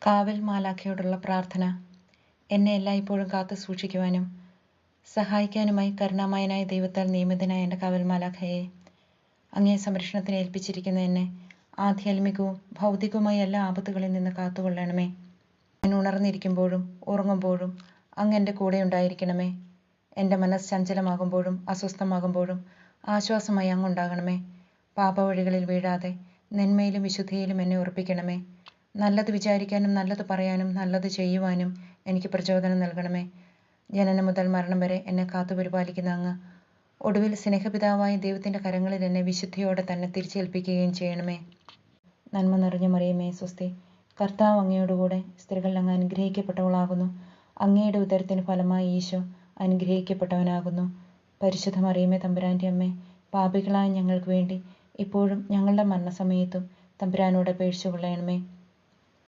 കാവൽ മാലാഖയോടുള്ള പ്രാർത്ഥന. എന്നെ എല്ലായ്പ്പോഴും കാത്തു സൂക്ഷിക്കുവാനും സഹായിക്കാനുമായി കരുണാമയനായ ദൈവത്താൽ നിയമിതനായ എൻ്റെ കാവൽ മാലാഖയെ, അങ്ങേ സംരക്ഷണത്തിന് ഏൽപ്പിച്ചിരിക്കുന്ന എന്നെ ആധ്യാത്മികവും ഭൗതികവുമായ എല്ലാ ആപത്തുകളിൽ നിന്ന് കാത്തുകൊള്ളണമേ. ഞാൻ ഉണർന്നിരിക്കുമ്പോഴും ഉറങ്ങുമ്പോഴും അങ്ങ് എൻ്റെ കൂടെ ഉണ്ടായിരിക്കണമേ. എൻ്റെ മനസ്സ് ചഞ്ചലമാകുമ്പോഴും അസ്വസ്ഥമാകുമ്പോഴും ആശ്വാസമായി അങ്ങുണ്ടാകണമേ. പാപവഴികളിൽ വീഴാതെ നന്മയിലും വിശുദ്ധിയിലും എന്നെ ഉറപ്പിക്കണമേ. നല്ലത് വിചാരിക്കാനും നല്ലത് പറയാനും നല്ലത് ചെയ്യുവാനും എനിക്ക് പ്രചോദനം നൽകണമേ. ജനനം മുതൽ മരണം വരെ എന്നെ കാത്തു പരിപാലിക്കുന്ന അങ്ങ് ഒടുവിൽ സ്നേഹപിതാവായ ദൈവത്തിൻ്റെ കരങ്ങളിൽ എന്നെ വിശുദ്ധിയോടെ തന്നെ തിരിച്ചേൽപ്പിക്കുകയും ചെയ്യണമേ. നന്മ നിറഞ്ഞ മറിയമേ സ്വസ്തി, കർത്താവ് അങ്ങയോടുകൂടെ സ്ത്രീകൾ അങ്ങ് അനുഗ്രഹിക്കപ്പെട്ടവളാകുന്നു. അങ്ങയുടെ ഉദരത്തിന് ഫലമായി ഈശോ അനുഗ്രഹിക്കപ്പെട്ടവനാകുന്നു. പരിശുദ്ധ മറിയമേ തമ്പുരാൻ്റെ അമ്മേ, പാപികളായ ഞങ്ങൾക്ക് വേണ്ടി ഇപ്പോഴും ഞങ്ങളുടെ മരണസമയത്തും തമ്പുരാനോട് അപേക്ഷിച്ചു കൊള്ളണമേ.